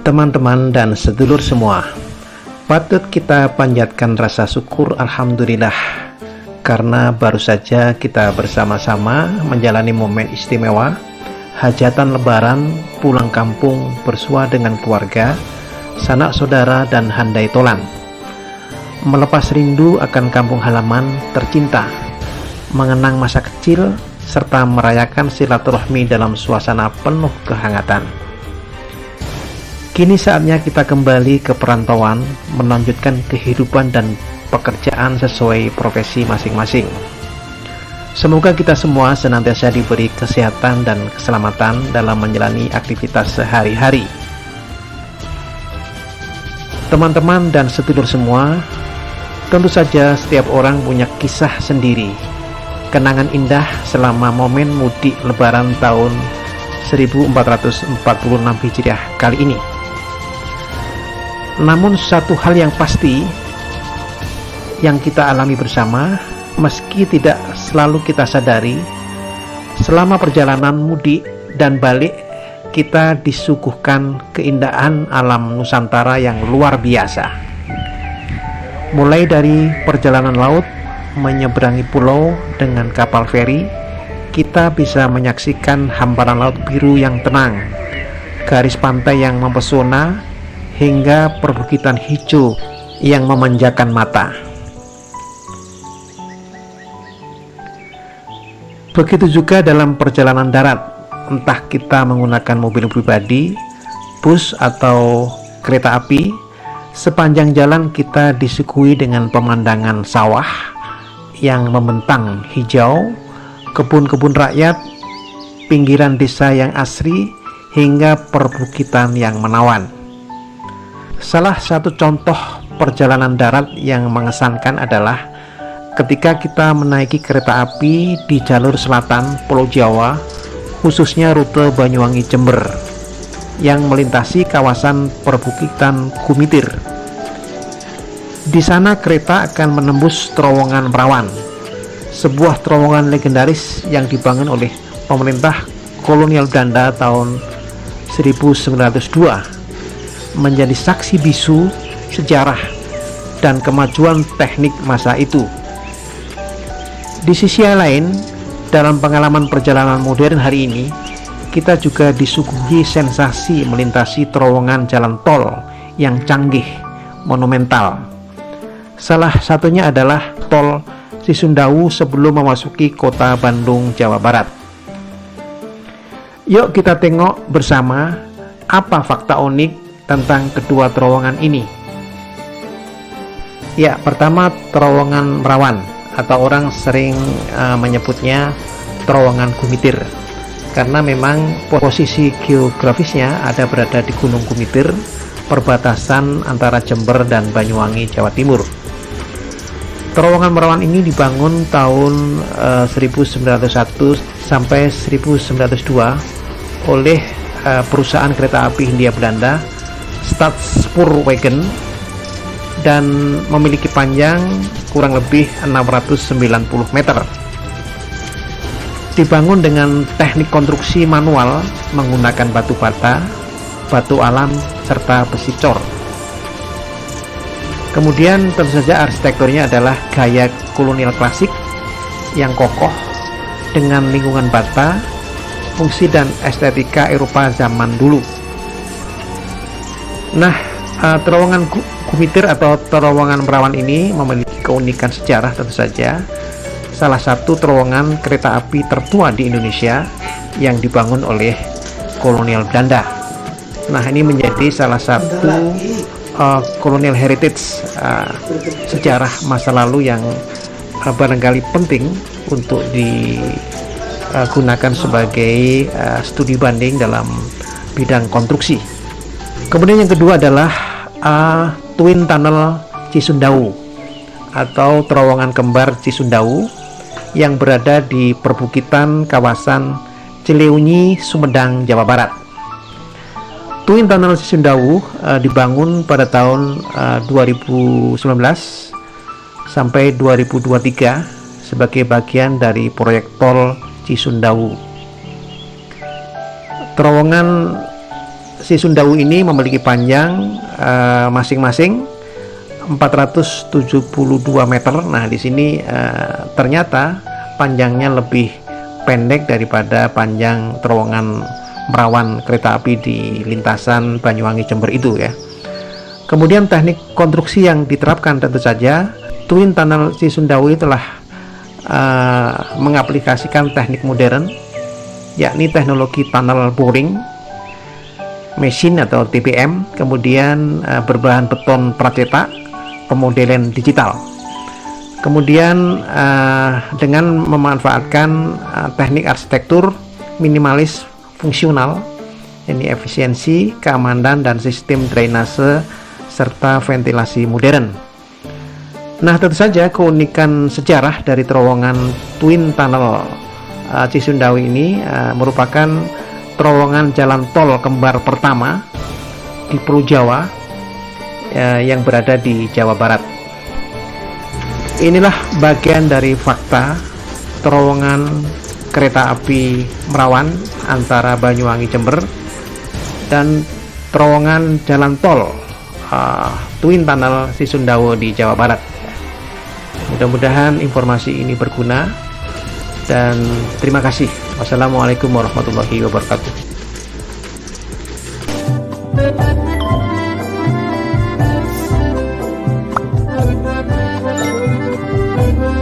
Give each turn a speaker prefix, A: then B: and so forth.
A: Teman-teman dan sedulur semua, patut kita panjatkan rasa syukur alhamdulillah karena baru saja kita bersama-sama menjalani momen istimewa hajatan lebaran pulang kampung bersua dengan keluarga, sanak saudara dan handai tolan. Melepas rindu akan kampung halaman tercinta, mengenang masa kecil serta merayakan silaturahmi dalam suasana penuh kehangatan. Kini saatnya kita kembali ke perantauan, melanjutkan kehidupan dan pekerjaan sesuai profesi masing-masing. Semoga kita semua senantiasa diberi kesehatan dan keselamatan dalam menjalani aktivitas sehari-hari. Teman-teman dan sedulur semua, tentu saja setiap orang punya kisah sendiri, kenangan indah selama momen mudik lebaran tahun 1446 Hijriah kali ini. Namun satu hal yang pasti yang kita alami bersama, meski tidak selalu kita sadari, selama perjalanan mudik dan balik kita disuguhkan keindahan alam Nusantara yang luar biasa. Mulai dari perjalanan laut, menyeberangi pulau dengan kapal feri, kita bisa menyaksikan hamparan laut biru yang tenang, garis pantai yang mempesona, hingga perbukitan hijau yang memanjakan mata. Begitu juga dalam perjalanan darat, entah kita menggunakan mobil pribadi, bus atau kereta api, sepanjang jalan kita disuguhi dengan pemandangan sawah yang membentang hijau, kebun-kebun rakyat, pinggiran desa yang asri, hingga perbukitan yang menawan. Salah satu contoh perjalanan darat yang mengesankan adalah ketika kita menaiki kereta api di jalur selatan Pulau Jawa, khususnya rute Banyuwangi Jember, yang melintasi kawasan perbukitan Gumitir. Di sana kereta akan menembus terowongan Merawan, sebuah terowongan legendaris yang dibangun oleh pemerintah kolonial Belanda tahun 1902, menjadi saksi bisu sejarah dan kemajuan teknik masa itu. Di sisi lain, dalam pengalaman perjalanan modern hari ini, kita juga disuguhi sensasi melintasi terowongan jalan tol yang canggih, monumental. Salah satunya adalah tol Cisumdawu sebelum memasuki kota Bandung, Jawa Barat. Yuk kita tengok bersama apa fakta unik tentang kedua terowongan ini. Ya, pertama terowongan Merawan, atau orang sering menyebutnya terowongan Gumitir, karena memang posisi geografisnya ada berada di Gunung Gumitir, perbatasan antara Jember dan Banyuwangi, Jawa Timur. Terowongan Merawan ini dibangun tahun 1901 sampai 1902 oleh perusahaan kereta api Hindia Belanda Stadspoorwegen dan memiliki panjang kurang lebih 690 meter. Dibangun dengan teknik konstruksi manual menggunakan batu bata, batu alam, serta besi cor. Kemudian tentu saja arsitekturnya adalah gaya kolonial klasik yang kokoh dengan lingkungan bata, fungsi dan estetika Eropa zaman dulu. Nah, terowongan Gumitir atau terowongan Merawan ini memiliki keunikan sejarah tentu saja. Salah satu terowongan kereta api tertua di Indonesia yang dibangun oleh kolonial Belanda. Nah, ini menjadi salah satu colonial heritage, sejarah masa lalu yang barangkali penting untuk digunakan sebagai studi banding dalam bidang konstruksi. Kemudian yang kedua adalah Twin Tunnel Cisumdawu atau terowongan kembar Cisumdawu yang berada di perbukitan kawasan Cileunyi, Sumedang, Jawa Barat. Twin Tunnel Cisumdawu dibangun pada tahun 2019 sampai 2023 sebagai bagian dari proyek tol Cisumdawu. Terowongan Cisumdawu ini memiliki panjang masing-masing 472 meter. Nah, di sini ternyata panjangnya lebih pendek daripada panjang terowongan Merawan kereta api di lintasan Banyuwangi Jember itu ya. Kemudian teknik konstruksi yang diterapkan tentu saja Twin Tunnel Cisumdawu telah mengaplikasikan teknik modern, yakni teknologi tunnel boring mesin atau TPM, kemudian berbahan beton pracetak, pemodelan digital. Kemudian dengan memanfaatkan teknik arsitektur minimalis fungsional, ini efisiensi, keamanan, dan sistem drainase serta ventilasi modern. Nah, tentu saja keunikan sejarah dari terowongan Twin Tunnel Cisumdawu ini merupakan terowongan jalan tol kembar pertama di Pulau Jawa yang berada di Jawa Barat. Inilah bagian dari fakta terowongan kereta api Merawan antara Banyuwangi Jember dan terowongan jalan tol Twin Tunnel Cisumdawu di Jawa Barat. Mudah-mudahan informasi ini berguna dan terima kasih. Wassalamualaikum warahmatullahi wabarakatuh.